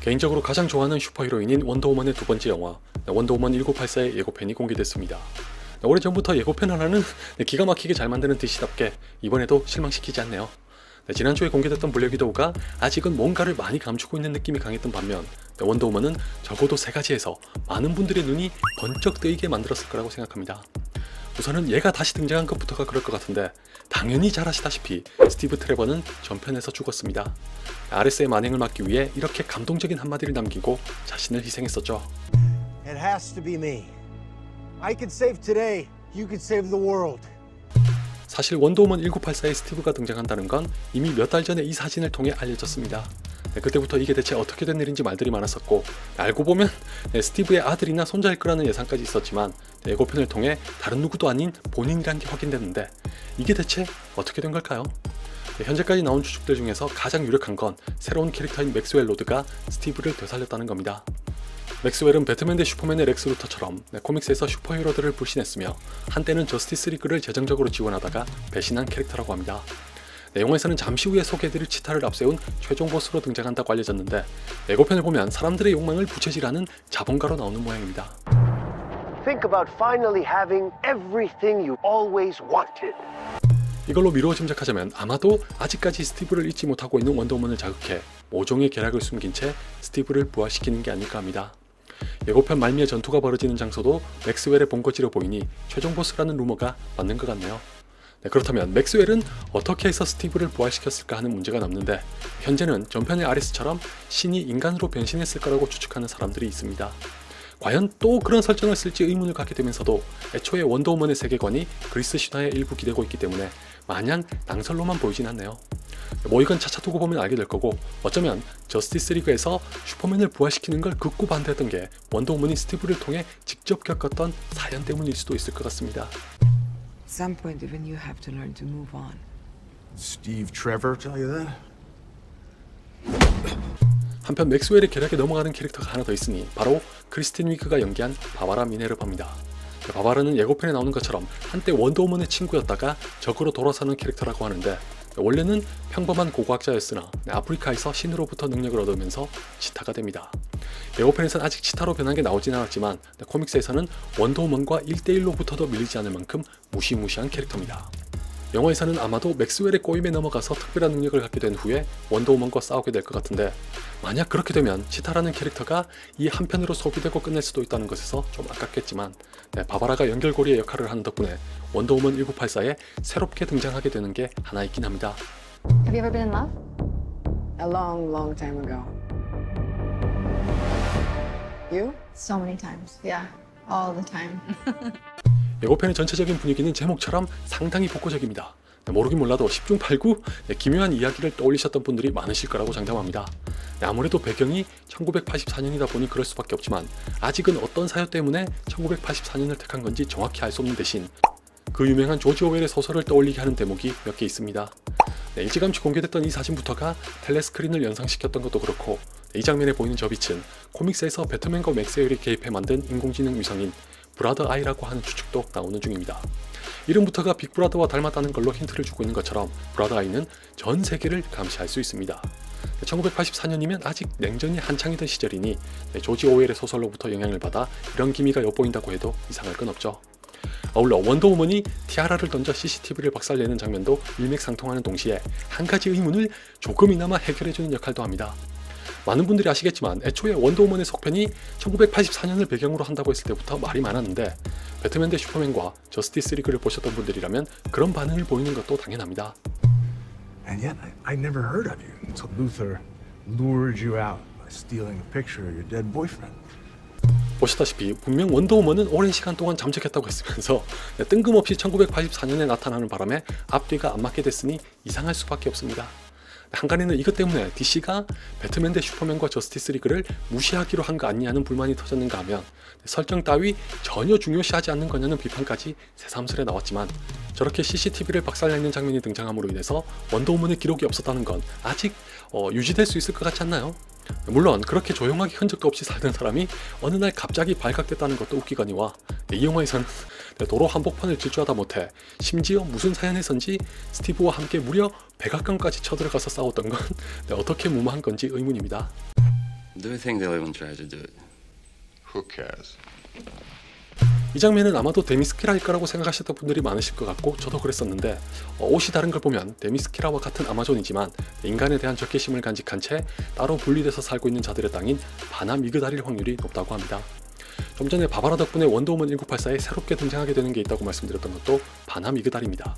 개인적으로 가장 좋아하는 슈퍼히로인인 원더우먼의 두 번째 영화 원더우먼 1984의 예고편이 공개됐습니다. 오래전부터 예고편 하나는 기가 막히게 잘 만드는 DC답게 이번에도 실망시키지 않네요. 지난주에 공개됐던 블랙 위도우가 아직은 뭔가를 많이 감추고 있는 느낌이 강했던 반면 원더우먼은 적어도 세 가지에서 많은 분들의 눈이 번쩍 뜨이게 만들었을 거라고 생각합니다. 우선은 얘가 다시 등장한 것부터가 그럴 것 같은데 당연히 잘 아시다시피 스티브 트레버는 전편에서 죽었습니다. RS의 만행을 막기 위해 이렇게 감동적인 한마디를 남기고 자신을 희생했었죠. It has to be me. I can save today. You can save the world. 사실 원더우먼 1984에 스티브가 등장한다는 건 이미 몇 달 전에 이 사진을 통해 알려졌습니다. 그때부터 이게 대체 어떻게 된 일인지 말들이 많았었고 알고 보면 스티브의 아들이나 손자일 거라는 예상까지 있었지만 예고편을 통해 다른 누구도 아닌 본인이란 게 확인됐는데 이게 대체 어떻게 된 걸까요? 현재까지 나온 추측들 중에서 가장 유력한 건 새로운 캐릭터인 맥스웰 로드가 스티브를 되살렸다는 겁니다. 맥스웰은 배트맨 대 슈퍼맨의 렉스 루터처럼 코믹스에서 슈퍼히어로들을 불신했으며 한때는 저스티스 리그를 재정적으로 지원하다가 배신한 캐릭터라고 합니다. 영화에서는 잠시 후에 소개해드릴 치타를 앞세운 최종 보스로 등장한다고 알려졌는데 예고편을 보면 사람들의 욕망을 부채질하는 자본가로 나오는 모양입니다. Think about finally having everything you always wanted. 이걸로 미루어 짐작하자면 아마도 아직까지 스티브를 잊지 못하고 있는 원더우먼을 자극해 모종의 계략을 숨긴 채 스티브를 부활시키는 게 아닐까 합니다. 예고편 말미에 전투가 벌어지는 장소도 맥스웰의 본거지로 보이니 최종 보스라는 루머가 맞는 것 같네요. 그렇다면 맥스웰은 어떻게 해서 스티브를 부활시켰을까 하는 문제가 남는데 현재는 전편의 아리스처럼 신이 인간으로 변신했을 거라고 추측하는 사람들이 있습니다. 과연 또 그런 설정을 쓸지 의문을 갖게 되면서도 애초에 원더우먼의 세계관이 그리스 신화에 일부 기대고 있기 때문에 마냥 낭설로만 보이진 않네요. 뭐 이건 차차 두고 보면 알게 될 거고 어쩌면 저스티스 리그에서 슈퍼맨을 부활시키는 걸 극구 반대했던 게 원더우먼이 스티브를 통해 직접 겪었던 사연 때문일 수도 있을 것 같습니다. At some point, even you have to learn to move on. Steve Trevor tell you that? 한편 맥스웰의 계략에 넘어가는 캐릭터가 하나 더 있으니 바로 크리스틴 위그가 연기한 바바라 미네르바입니다. 바바라는 예고편에 나오는 것처럼 한때 원더우먼의 친구였다가 적으로 돌아서는 캐릭터라고 하는데 원래는 평범한 고고학자였으나 아프리카에서 신으로부터 능력을 얻으면서 치타가 됩니다. 예고편에서는 아직 치타로 변한 게 나오진 않았지만 코믹스에서는 원더우먼과 1대1로 붙어도 밀리지 않을 만큼 무시무시한 캐릭터입니다. 영화에서는 아마도 맥스웰의 꼬임에 넘어가서 특별한 능력을 갖게 된 후에 원더우먼과 싸우게 될 것 같은데 만약 그렇게 되면 치타라는 캐릭터가 이 한 편으로 소비되고 끝낼 수도 있다는 것에서 좀 아깝겠지만 바바라가 연결고리의 역할을 하는 덕분에 원더우먼 1984에 새롭게 등장하게 되는 게 하나 있긴 합니다. Have you ever been in love? A long, long time ago. You? So many times. Yeah, all the time. 예고편의 전체적인 분위기는 제목처럼 상당히 복고적입니다. 모르긴 몰라도 10중 8구 기묘한 이야기를 떠올리셨던 분들이 많으실 거라고 장담합니다. 아무래도 배경이 1984년이다 보니 그럴 수밖에 없지만 아직은 어떤 사유 때문에 1984년을 택한 건지 정확히 알 수 없는 대신 그 유명한 조지 오웰의 소설을 떠올리게 하는 대목이 몇 개 있습니다. 일찌감치 공개됐던 이 사진부터가 텔레스크린을 연상시켰던 것도 그렇고 이 장면에 보이는 저 빛은 코믹스에서 배트맨과 맥스웰이 개입해 만든 인공지능 위성인 브라더 아이라고 하는 추측도 나오는 중입니다. 이름부터가 빅브라더와 닮았다는 걸로 힌트를 주고 있는 것처럼 브라더 아이는 전 세계를 감시할 수 있습니다. 1984년이면 아직 냉전이 한창이던 시절이니 조지 오웰의 소설로부터 영향을 받아 이런 기미가 엿보인다고 해도 이상할 건 없죠. 아울러 원더우먼이 티아라를 던져 CCTV를 박살내는 장면도 일맥상통하는 동시에 한 가지 의문을 조금이나마 해결해주는 역할도 합니다. 많은 분들이 아시겠지만 애초에 원더우먼의 속편이 1984년을 배경으로 한다고 했을 때부터 말이 많았는데 배트맨 대 슈퍼맨과 저스티스 리그를 보셨던 분들이라면 그런 반응을 보이는 것도 당연합니다. And yet, I never heard of you until Luthor lured you out by stealing a picture of your dead boyfriend. 보시다시피 분명 원더우먼은 오랜 시간 동안 잠적했다고 했으면서 뜬금없이 1984년에 나타나는 바람에 앞뒤가 안 맞게 됐으니 이상할 수밖에 없습니다. 한간에는 이것 때문에 DC가 배트맨 대 슈퍼맨과 저스티스 리그를 무시하기로 한 거 아니냐는 불만이 터졌는가 하면 설정 따위 전혀 중요시하지 않는 거냐는 비판까지 새삼스레 나왔지만 저렇게 CCTV를 박살내는 장면이 등장함으로 인해서 원더우먼의 기록이 없었다는 건 아직 유지될 수 있을 것 같지 않나요? 물론 그렇게 조용하게 흔적도 없이 살던 사람이 어느 날 갑자기 발각됐다는 것도 웃기거니와 이 영화에서는 도로 한복판을 질주하다 못해 심지어 무슨 사연에선지 스티브와 함께 무려 백악관까지 쳐들어가서 싸웠던 건 어떻게 무마한 건지 의문입니다. Do you think they'll even try to do it? Who cares? 이 장면은 아마도 데미스키라일 거라고 생각하셨던 분들이 많으실 것 같고 저도 그랬었는데 옷이 다른 걸 보면 데미스키라와 같은 아마존이지만 인간에 대한 적개심을 간직한 채 따로 분리돼서 살고 있는 자들의 땅인 바나미그달일 확률이 높다고 합니다. 좀 전에 바바라 덕분에 원더우먼 1984에 새롭게 등장하게 되는 게 있다고 말씀드렸던 것도 바나미그달입니다.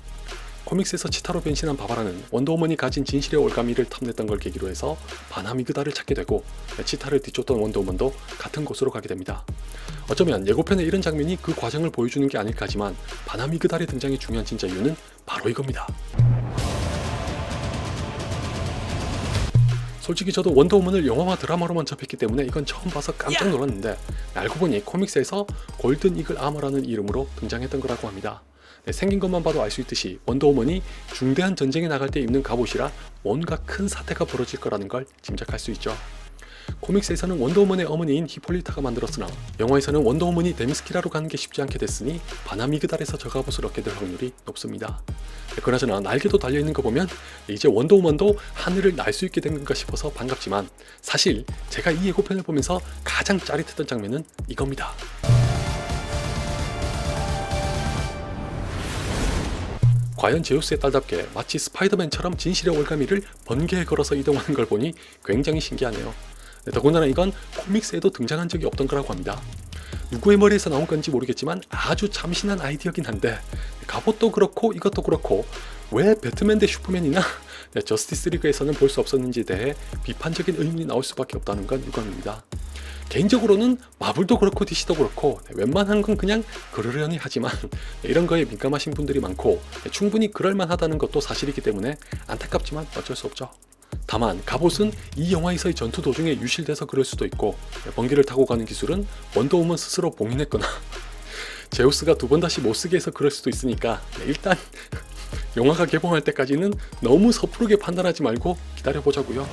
코믹스에서 치타로 변신한 바바라는 원더우먼이 가진 진실의 올가미를 탐냈던 걸 계기로 해서 바나미그달을 찾게 되고 치타를 뒤쫓던 원더우먼도 같은 곳으로 가게 됩니다. 어쩌면 예고편의 이런 장면이 그 과정을 보여주는 게 아닐까 하지만 바나미그달의 등장이 중요한 진짜 이유는 바로 이겁니다. 솔직히 저도 원더우먼을 영화와 드라마로만 접했기 때문에 이건 처음 봐서 깜짝 놀랐는데 알고 보니 코믹스에서 골든 이글 아머라는 이름으로 등장했던 거라고 합니다. 생긴 것만 봐도 알 수 있듯이 원더우먼이 중대한 전쟁에 나갈 때 입는 갑옷이라 뭔가 큰 사태가 벌어질 거라는 걸 짐작할 수 있죠. 코믹스에서는 원더우먼의 어머니인 히폴리타가 만들었으나 영화에서는 원더우먼이 데미스키라로 가는 게 쉽지 않게 됐으니 바나미그달에서 저 갑옷을 얻게 될 확률이 높습니다. 그나저나 날개도 달려있는 거 보면 이제 원더우먼도 하늘을 날 수 있게 된 건가 싶어서 반갑지만 사실 제가 이 예고편을 보면서 가장 짜릿했던 장면은 이겁니다. 과연 제우스의 딸답게 마치 스파이더맨처럼 진실의 올가미를 번개에 걸어서 이동하는 걸 보니 굉장히 신기하네요. 더군다나 이건 코믹스에도 등장한 적이 없던 거라고 합니다. 누구의 머리에서 나온 건지 모르겠지만 아주 참신한 아이디어긴 한데 갑옷도 그렇고 이것도 그렇고 왜 배트맨 대 슈퍼맨이나 저스티스 리그에서는 볼 수 없었는지에 대해 비판적인 의문이 나올 수밖에 없다는 건 유감입니다. 개인적으로는 마블도 그렇고 DC도 그렇고 웬만한 건 그냥 그러려니 하지만 이런 거에 민감하신 분들이 많고 충분히 그럴만하다는 것도 사실이기 때문에 안타깝지만 어쩔 수 없죠. 다만 갑옷은 이 영화에서의 전투 도중에 유실돼서 그럴 수도 있고 번개를 타고 가는 기술은 원더우먼 스스로 봉인했거나 제우스가 두 번 다시 못쓰게 해서 그럴 수도 있으니까 일단 영화가 개봉할 때까지는 너무 섣부르게 판단하지 말고 기다려보자고요.